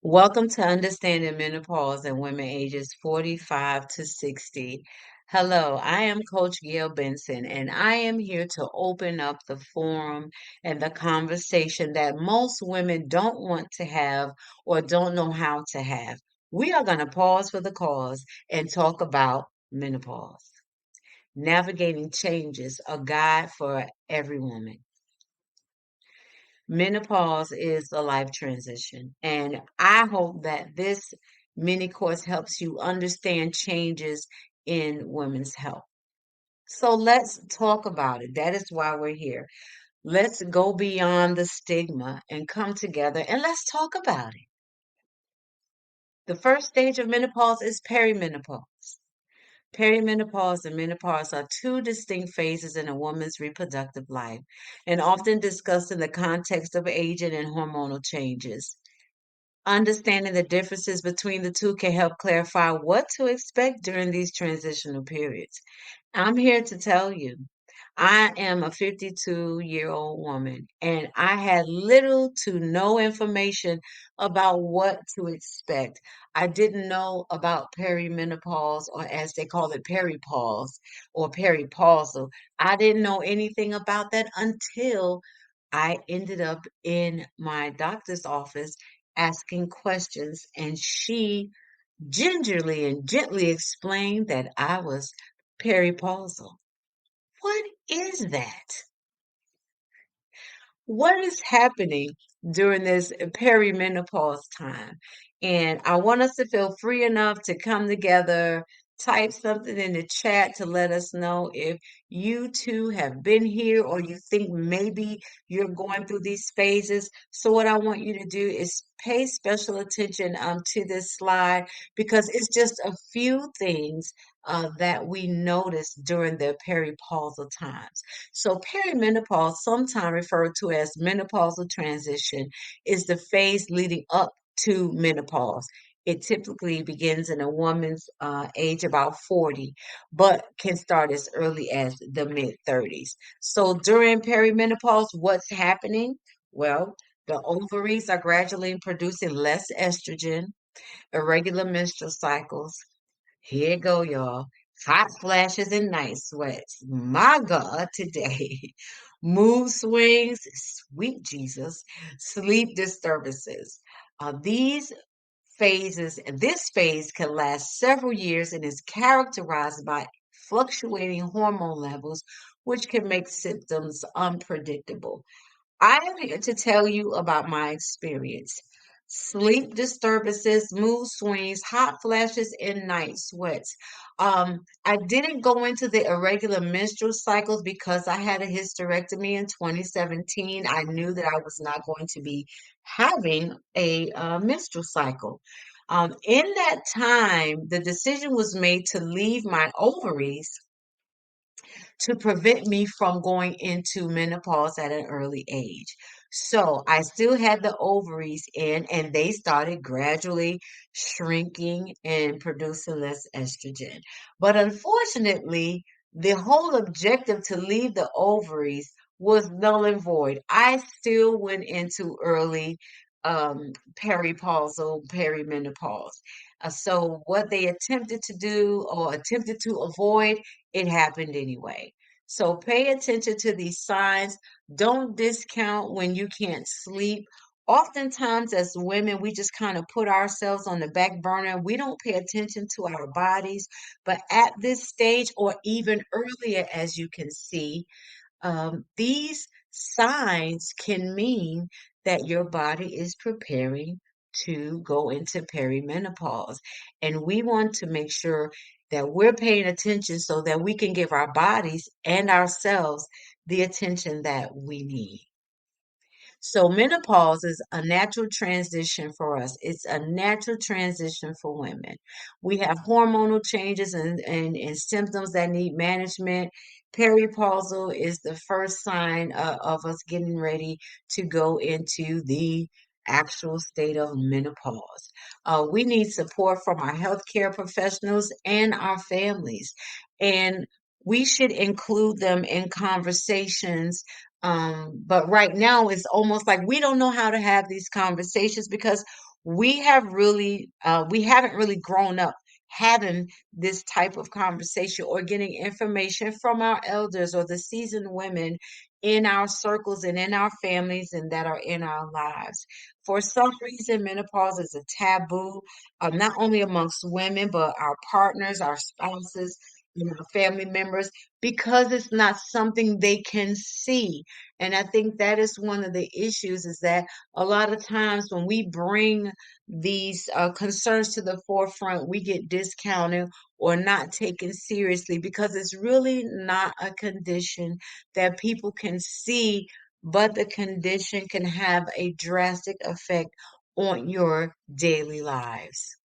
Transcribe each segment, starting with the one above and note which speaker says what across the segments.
Speaker 1: Welcome to Understanding Menopause in Women ages 45 to 60. Hello, I am Coach Gail Benson, and I am here to open up the forum and the conversation that most women don't want to have or don't know how to have. We are going to pause for the cause and talk about menopause, navigating changes, a guide for every woman. Menopause is a life transition, and I hope that this mini course helps you understand changes in women's health. So let's talk about it. That is why we're here. Let's go beyond the stigma and come together and let's talk about it. The first stage of menopause is perimenopause. Perimenopause and menopause are two distinct phases in a woman's reproductive life and often discussed in the context of aging and hormonal changes. Understanding the differences between the two can help clarify what to expect during these transitional periods. I'm here to tell you, I am a 52-year-old woman, and I had little to no information about what to expect. I didn't know about perimenopause, or as they call it, peripause or peripausal. I didn't know anything about that until I ended up in my doctor's office asking questions, and she gingerly and gently explained that I was peripausal. What is that? What is happening during this perimenopause time? And I want us to feel free enough to come together, type something in the chat to let us know if you too have been here or you think maybe you're going through these phases. So, what I want you to do is pay special attention to this slide because it's just a few things that we notice during the peripausal times. So perimenopause, sometimes referred to as menopausal transition, is the phase leading up to menopause. It typically begins in a woman's age about 40, but can start as early as the mid 30s. So during perimenopause, what's happening? Well, the ovaries are gradually producing less estrogen, irregular menstrual cycles, here you go, y'all. Hot flashes and night sweats. My God, today. Mood swings, sweet Jesus, sleep disturbances. This phase can last several years and is characterized by fluctuating hormone levels, which can make symptoms unpredictable. I am here to tell you about my experience. Sleep disturbances, mood swings, hot flashes, and night sweats. I didn't go into the irregular menstrual cycles because I had a hysterectomy in 2017. I knew that I was not going to be having a menstrual cycle. In that time, the decision was made to leave my ovaries to prevent me from going into menopause at an early age. So I still had the ovaries in, and they started gradually shrinking and producing less estrogen. But unfortunately, the whole objective to leave the ovaries was null and void. I still went into early peripausal, perimenopause. So what they attempted to do or attempted to avoid, it happened anyway. So pay attention to these signs. Don't discount when you can't sleep. Oftentimes, as women, we just kind of put ourselves on the back burner. We don't pay attention to our bodies. But at this stage, or even earlier, as you can see, these signs can mean that your body is preparing to go into perimenopause. And we want to make sure that we're paying attention so that we can give our bodies and ourselves the attention that we need. So menopause is a natural transition for us. It's a natural transition for women. We have hormonal changes and symptoms that need management. Peripausal is the first sign of us getting ready to go into the actual state of menopause. We need support from our healthcare professionals and our families. And we should include them in conversations, but right now it's almost like we don't know how to have these conversations because we haven't really grown up having this type of conversation or getting information from our elders or the seasoned women in our circles and in our families and that are in our lives. For some reason, menopause is a taboo, not only amongst women, but our partners, our spouses, family members, because it's not something they can see. And I think that is one of the issues is that a lot of times when we bring these concerns to the forefront, we get discounted or not taken seriously because it's really not a condition that people can see, but the condition can have a drastic effect on your daily lives.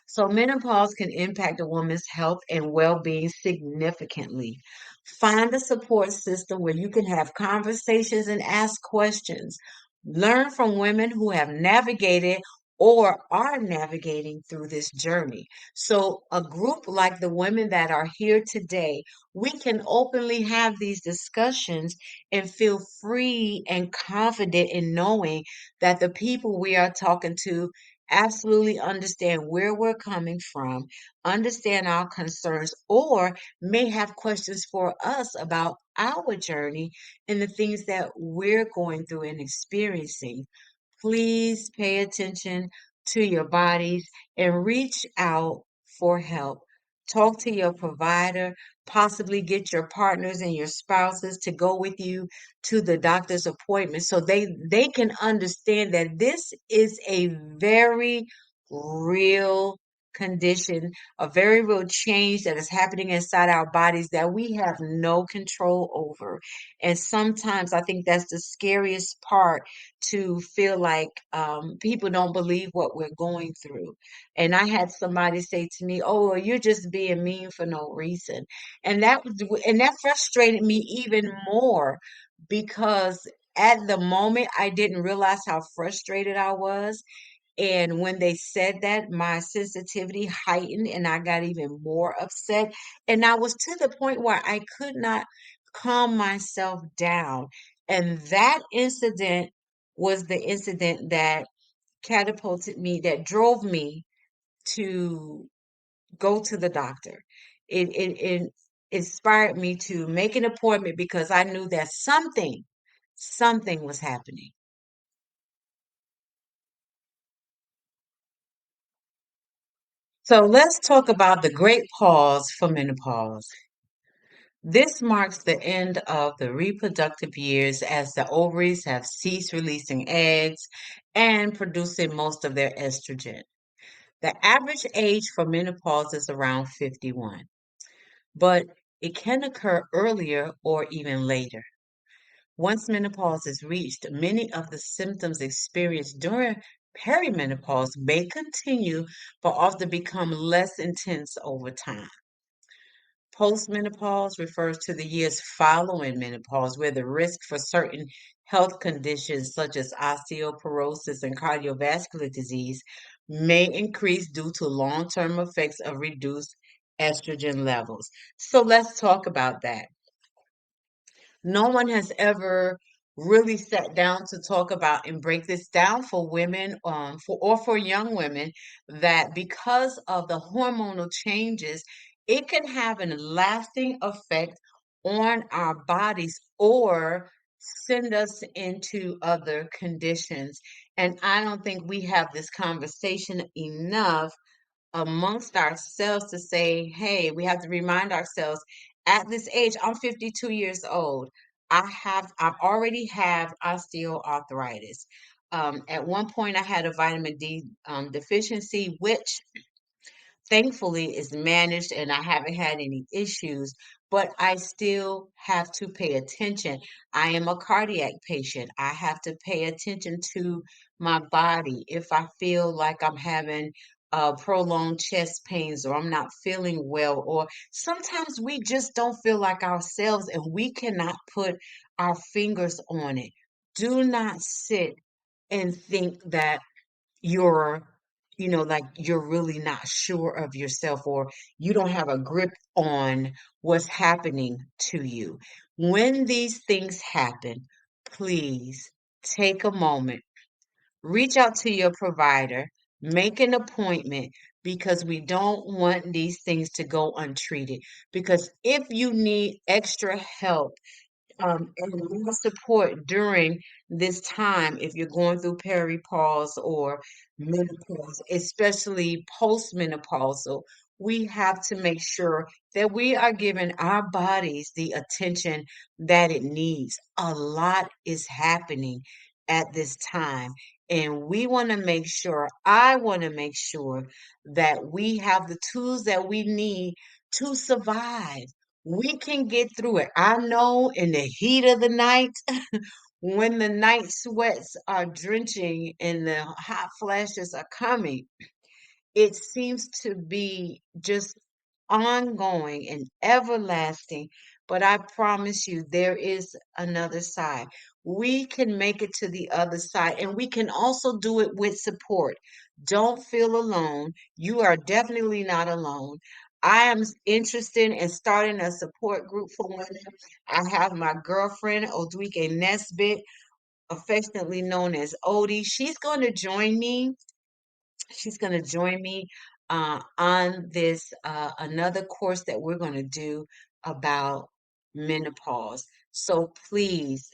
Speaker 1: So, menopause can impact a woman's health and well being significantly. Find a support system where you can have conversations and ask questions. Learn from women who have navigated or are navigating through this journey. So, a group like the women that are here today, we can openly have these discussions and feel free and confident in knowing that the people we are talking to absolutely understand where we're coming from, understand our concerns, or may have questions for us about our journey and the things that we're going through and experiencing. Please pay attention to your bodies and reach out for help. Talk to your provider, possibly get your partners and your spouses to go with you to the doctor's appointment so they can understand that this is a very real condition, a very real change that is happening inside our bodies that we have no control over. And sometimes I think that's the scariest part, to feel like people don't believe what we're going through. And I had somebody say to me, "Oh, well, you're just being mean for no reason," and that frustrated me even more because at the moment I didn't realize how frustrated I was. And when they said that, my sensitivity heightened and I got even more upset. And I was to the point where I could not calm myself down. And that incident was the incident that catapulted me, that drove me to go to the doctor. It inspired me to make an appointment because I knew that something was happening. So let's talk about the great pause for menopause. This marks the end of the reproductive years as the ovaries have ceased releasing eggs and producing most of their estrogen. The average age for menopause is around 51, but it can occur earlier or even later. Once menopause is reached, many of the symptoms experienced during perimenopause may continue but often become less intense over time. Postmenopause refers to the years following menopause, where the risk for certain health conditions such as osteoporosis and cardiovascular disease may increase due to long term effects of reduced estrogen levels. So let's talk about that. No one has ever really sat down to talk about and break this down for women, for young women, that because of the hormonal changes, it can have a lasting effect on our bodies or send us into other conditions. And I don't think we have this conversation enough amongst ourselves to say, hey, we have to remind ourselves at this age, I'm 52 years old. I've already have osteoarthritis. At one point, I had a vitamin D deficiency, which thankfully is managed and I haven't had any issues, but I still have to pay attention. I am a cardiac patient. I have to pay attention to my body. If I feel like I'm having prolonged chest pains or I'm not feeling well, or sometimes we just don't feel like ourselves and we cannot put our fingers on it. Do not sit and think that you're like you're really not sure of yourself or you don't have a grip on what's happening to you. When these things happen, please take a moment, reach out to your provider, make an appointment because we don't want these things to go untreated. Because if you need extra help, and more support during this time if you're going through perimenopause or menopause, especially postmenopausal. We have to make sure that we are giving our bodies the attention that it needs. A lot is happening at this time, and we want to make sure, I want to make sure that we have the tools that we need to survive. We can get through it. I know in the heat of the night, when the night sweats are drenching and the hot flashes are coming, it seems to be just ongoing and everlasting. But I promise you, there is another side. We can make it to the other side, and we can also do it with support. Don't feel alone. You are definitely not alone. I am interested in starting a support group for women. I have my girlfriend, Odwike Nesbitt, affectionately known as Odie. She's going to join me on this another course that we're going to do about menopause. So please,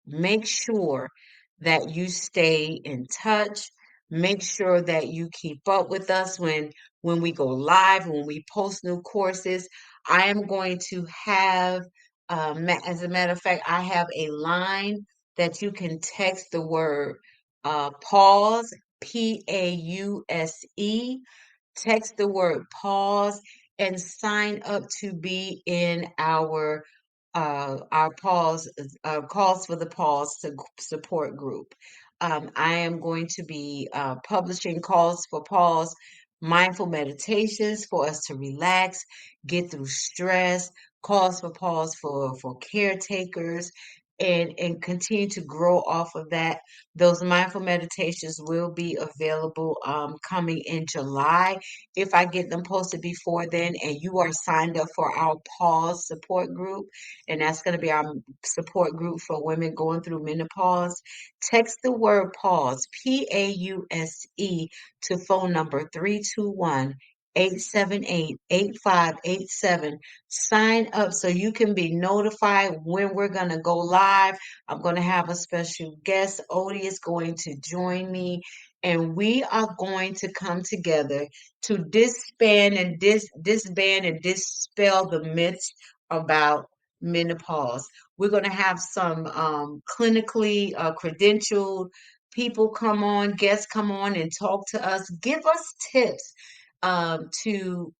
Speaker 1: make sure that you stay in touch. Make sure that you keep up with us when we go live, when we post new courses. I am going to have, as a matter of fact, I have a line that you can text the word pause, Pause, text the word pause and sign up to be in our pause calls for the pause support group. I am going to be publishing calls for pause, mindful meditations for us to relax, get through stress, calls for pause for caretakers, and continue to grow off of that. Those mindful meditations will be available coming in July if I get them posted before then, and you are signed up for our pause support group, and that's going to be our support group for women going through menopause. Text the word pause, Pause, to phone number 321-878-8587. Sign up so you can be notified when we're going to go live. I'm going to have a special guest. Odie is going to join me, and we are going to come together to disband and dispel the myths about menopause. We're going to have some clinically credentialed people come on, guests come on and talk to us, give us tips to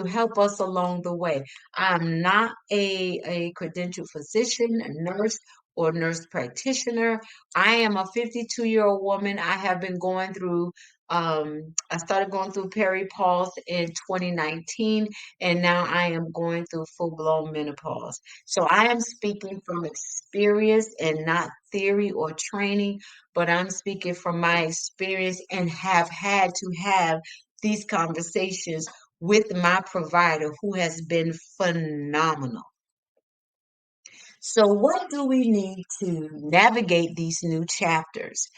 Speaker 1: help us along the way. I'm not a credentialed physician, a nurse, or nurse practitioner. I am a 52-year-old woman. I have been going through I started going through perimenopause in 2019, and now I am going through full-blown menopause. So I am speaking from experience and not theory or training, but I'm speaking from my experience and have had to have these conversations with my provider who has been phenomenal. So, what do we need to navigate these new chapters?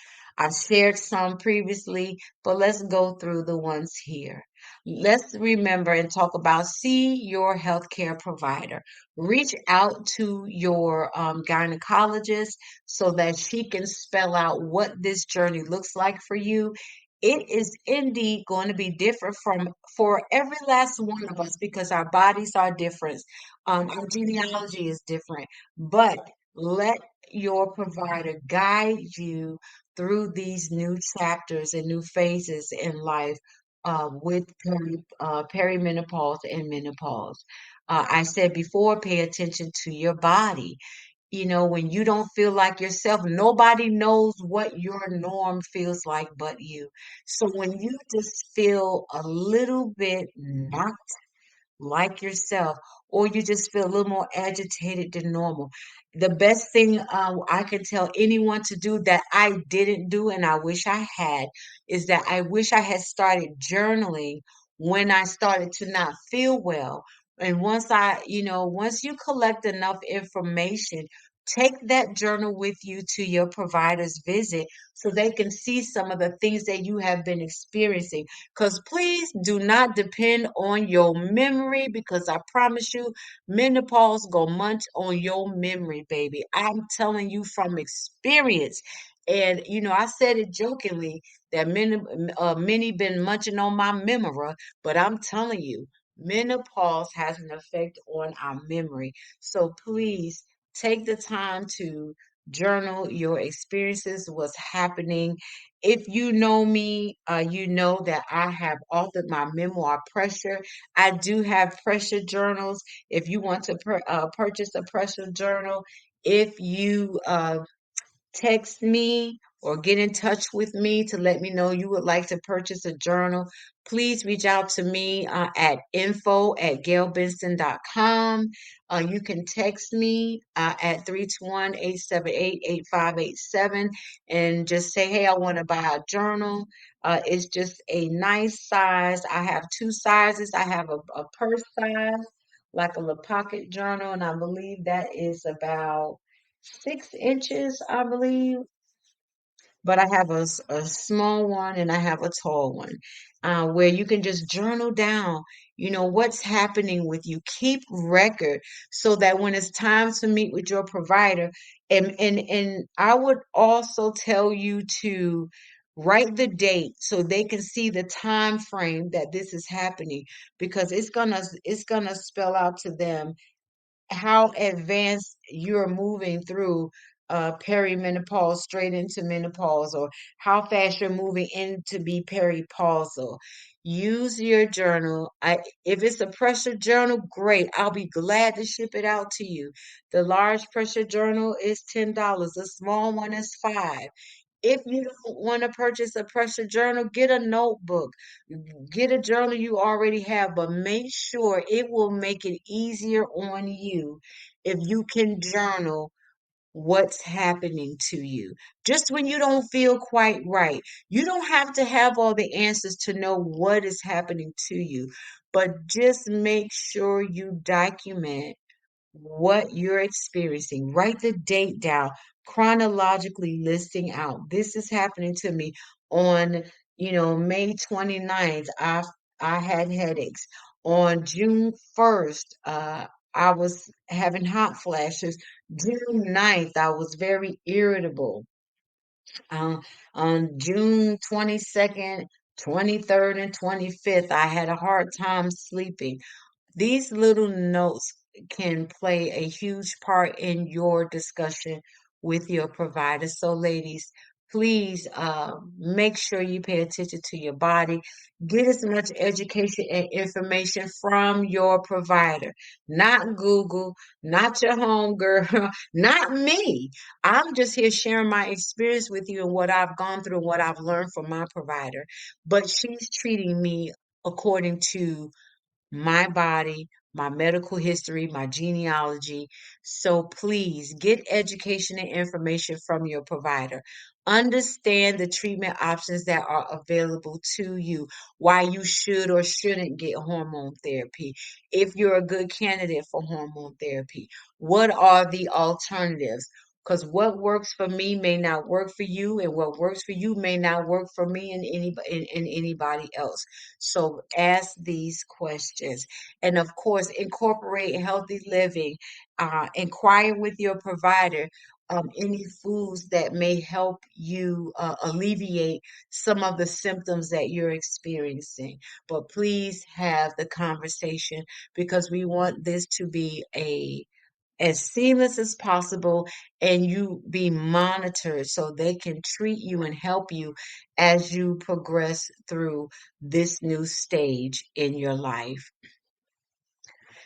Speaker 1: I've shared some previously, but let's go through the ones here. Let's remember and talk about see your healthcare provider. Reach out to your gynecologist so that she can spell out what this journey looks like for you. It is indeed going to be different from for every last one of us because our bodies are different. Our genealogy is different, but let your provider guide you through these new chapters and new phases in life with perimenopause and menopause. I said before, pay attention to your body. You know, when you don't feel like yourself, nobody knows what your norm feels like but you. So when you just feel a little bit not like yourself, or you just feel a little more agitated than normal. The best thing I can tell anyone to do that I didn't do and I wish I had is that I wish I had started journaling when I started to not feel well. And once once you collect enough information Take that journal with you to your provider's visit so they can see some of the things that you have been experiencing. Because please do not depend on your memory, because I promise you, menopause go munch on your memory, baby. I'm telling you from experience. And I said it jokingly that many been munching on my memory, but I'm telling you, menopause has an effect on our memory. So please take the time to journal your experiences, what's happening. If you know me, you know that I have authored my memoir, Pressure. I do have pressure journals. If you want to purchase a pressure journal, if you text me or get in touch with me to let me know you would like to purchase a journal, please reach out to me at info@gailbenson.com. You can text me at 321-878-8587 and just say, hey, I want to buy a journal. It's just a nice size. I have two sizes. I have a purse size, like a little pocket journal, and I believe that is about 6 inches, I believe, but I have a small one and I have a tall one, where you can just journal down, what's happening with you. Keep record so that when it's time to meet with your provider, and I would also tell you to write the date so they can see the time frame that this is happening, because it's gonna spell out to them how advanced you're moving through perimenopause straight into menopause, or how fast you're moving into be peripausal. Use your journal. If it's a pressure journal, great. I'll be glad to ship it out to you. The large pressure journal is $10. The small one is 5. If you don't want to purchase a pressure journal, get a notebook. Get a journal you already have, but make sure it will make it easier on you if you can journal what's happening to you. Just when you don't feel quite right. You don't have to have all the answers to know what is happening to you, but just make sure you document what you're experiencing. Write the date down, chronologically listing out. This is happening to me on, May 29th. I had headaches. On June 1st, I was having hot flashes. June 9th, I was very irritable. Uh, on June 22nd, 23rd, and 25th, I had a hard time sleeping. These little notes can play a huge part in your discussion with your provider. So, ladies, please make sure you pay attention to your body. Get as much education and information from your provider, not Google, not your home girl, not me. I'm just here sharing my experience with you and what I've gone through and what I've learned from my provider. But she's treating me according to my body, my medical history, my genealogy. So please get education and information from your provider. Understand the treatment options that are available to you, why you should or shouldn't get hormone therapy, if you're a good candidate for hormone therapy. What are the alternatives? Because what works for me may not work for you, and what works for you may not work for me and anybody else. So ask these questions. And of course, incorporate healthy living. Inquire with your provider any foods that may help you alleviate some of the symptoms that you're experiencing. But please have the conversation, because we want this to be as seamless as possible, and you be monitored so they can treat you and help you as you progress through this new stage in your life.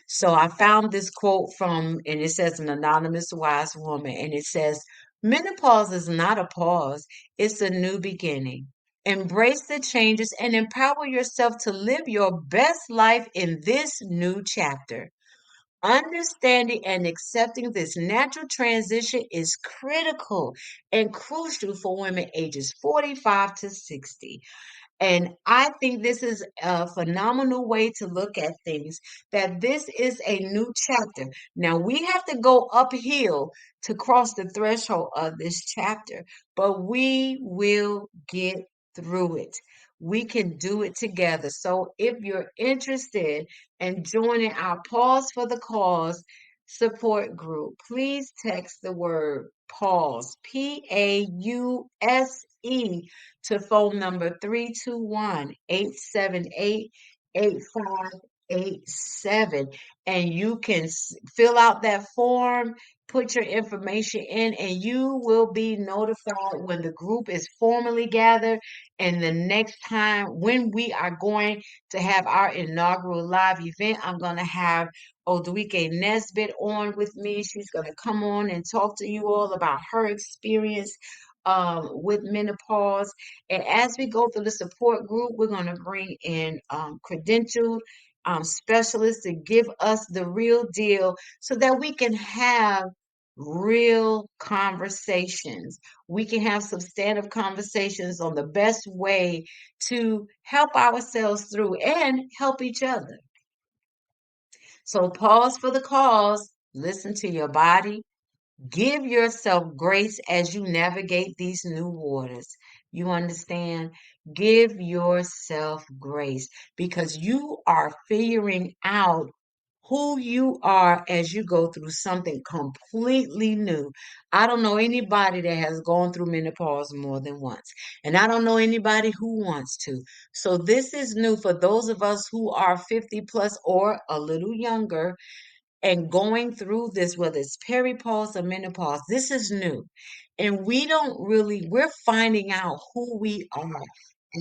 Speaker 1: So I found this quote and it says, an anonymous wise woman, and it says, menopause is not a pause, it's a new beginning. Embrace the changes and empower yourself to live your best life in this new chapter. Understanding and accepting this natural transition is critical and crucial for women ages 45 to 60. And I think this is a phenomenal way to look at things, that this is a new chapter. Now we have to go uphill to cross the threshold of this chapter, but we will get through it. We can do it together. So if you're interested in joining our Pause for the Cause support group, please text the word pause, PAUSE, to phone number 321-878-8587. And you can fill out that form, put your information in, and you will be notified when the group is formally gathered and the next time when we are going to have our inaugural live event. I'm going to have Odwike Nesbitt on with me. She's going to come on and talk to you all about her experience with menopause. And as we go through the support group, we're going to bring in credentialed specialists to give us the real deal so that we can have real conversations. We can have substantive conversations on the best way to help ourselves through and help each other. So pause for the cause, listen to your body, give yourself grace as you navigate these new waters. You understand? Give yourself grace because you are figuring out who you are as you go through something completely new. I don't know anybody that has gone through menopause more than once, and I don't know anybody who wants to. So this is new for those of us who are 50 plus or a little younger and going through this, whether it's peripause or menopause. This is new. And we don't really, we're finding out who we are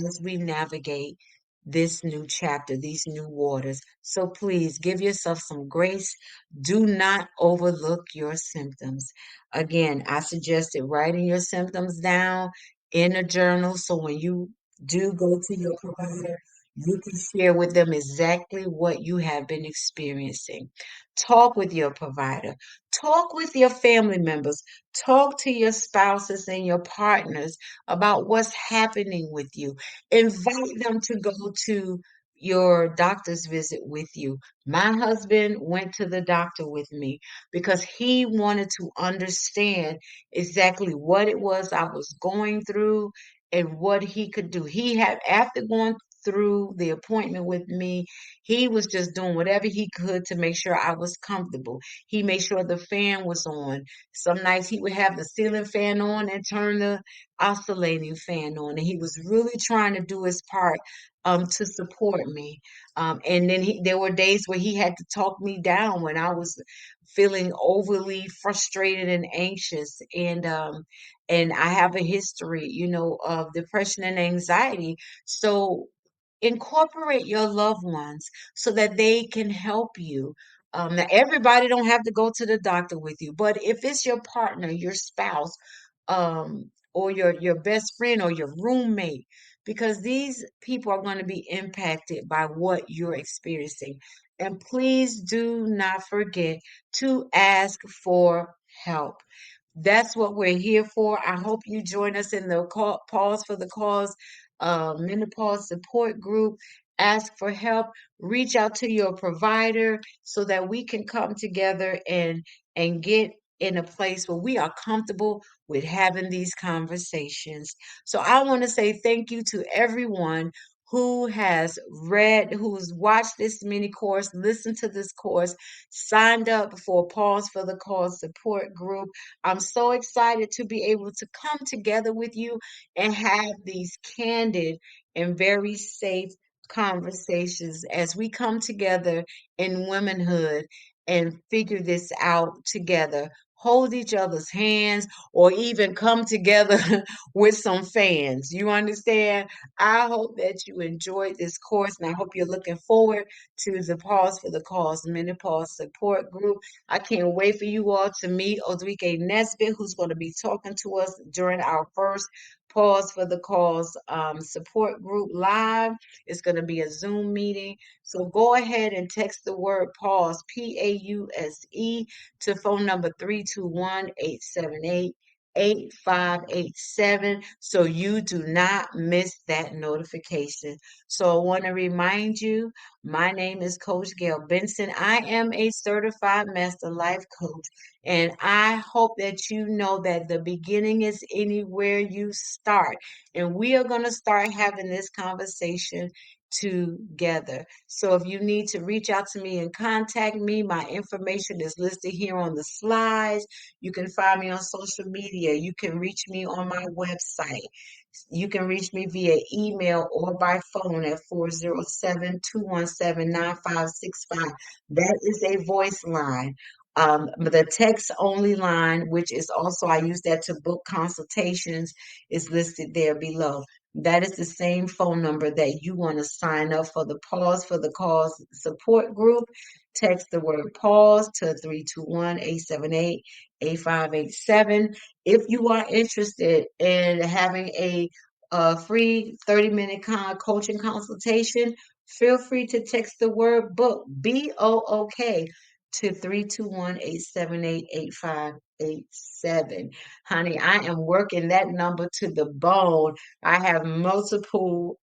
Speaker 1: as we navigate this new chapter, these new waters. So please give yourself some grace. Do not overlook your symptoms. Again, I suggested writing your symptoms down in a journal so when you do go to your provider, you can share with them exactly what you have been experiencing. Talk with your provider. Talk with your family members. Talk to your spouses and your partners about what's happening with you. Invite them to go to your doctor's visit with you. My husband went to the doctor with me because he wanted to understand exactly what it was I was going through and what he could do. He had, after going through the appointment with me, he was just doing whatever he could to make sure I was comfortable. He made sure the fan was on. Some nights he would have the ceiling fan on and turn the oscillating fan on. And he was really trying to do his part to support me. And then there were days where he had to talk me down when I was feeling overly frustrated and anxious. And I have a history, you know, of depression and anxiety. So incorporate your loved ones so that they can help you. Now everybody don't have to go to the doctor with you, but if it's your partner, your spouse, or your best friend or your roommate, because these people are going to be impacted by what you're experiencing. And please do not forget to ask for help. That's what we're here for. I hope you join us in the Pause for the Cause menopause support group. Ask for help. Reach out to your provider so that we can come together and get in a place where we are comfortable with having these conversations. So I want to say thank you to everyone who has read, who's watched this mini course, listened to this course, signed up for Pause for the Cause support group. I'm so excited to be able to come together with you and have these candid and very safe conversations as we come together in womanhood and figure this out together. Hold each other's hands or even come together with some fans. You understand? I hope that you enjoyed this course and I hope you're looking forward to the Pause for the Cause Menopause Support Group. I can't wait for you all to meet Odrike Nesbitt, who's going to be talking to us during our first Pause for the Cause support group live. It's going to be a Zoom meeting. So go ahead and text the word pause, PAUSE, to phone number 321-878-8587. 8587 so you do not miss that notification. So I want to remind you, my name is Coach Gail Benson. I am a certified master life coach, and I hope that you know that the beginning is anywhere you start. And we are going to start having this conversation together. So if you need to reach out to me and contact me, my information is listed here on the slides. You can find me on social media. You can reach me on my website. You can reach me via email or by phone at 407-217-9565. That is a voice line. The text only line, which is also, I use that to book consultations, is listed there below. That is the same phone number that you want to sign up for the Pause for the Cause support group. Text the word pause to 321-878-8587. If you are interested in having a free 30-minute coaching consultation, feel free to text the word book, BOOK, to 321-878-8587. Honey, I am working that number to the bone. I have multiple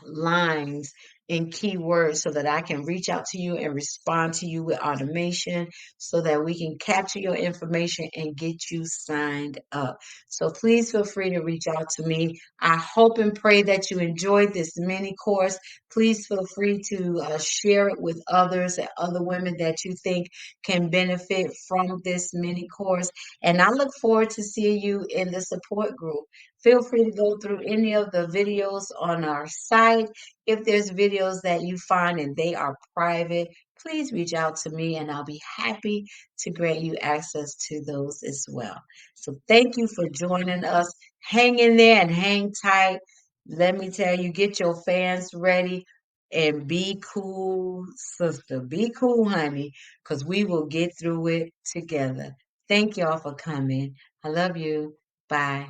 Speaker 1: lines and keywords so that I can reach out to you and respond to you with automation so that we can capture your information and get you signed up. So please feel free to reach out to me. I hope and pray that you enjoyed this mini course. Please feel free to share it with others and other women that you think can benefit from this mini course. And I look forward to seeing you in the support group. Feel free to go through any of the videos on our site. If there's videos that you find and they are private, please reach out to me and I'll be happy to grant you access to those as well. So thank you for joining us. Hang in there and hang tight. Let me tell you, get your fans ready and be cool, sister. Be cool, honey, because we will get through it together. Thank y'all for coming. I love you. Bye.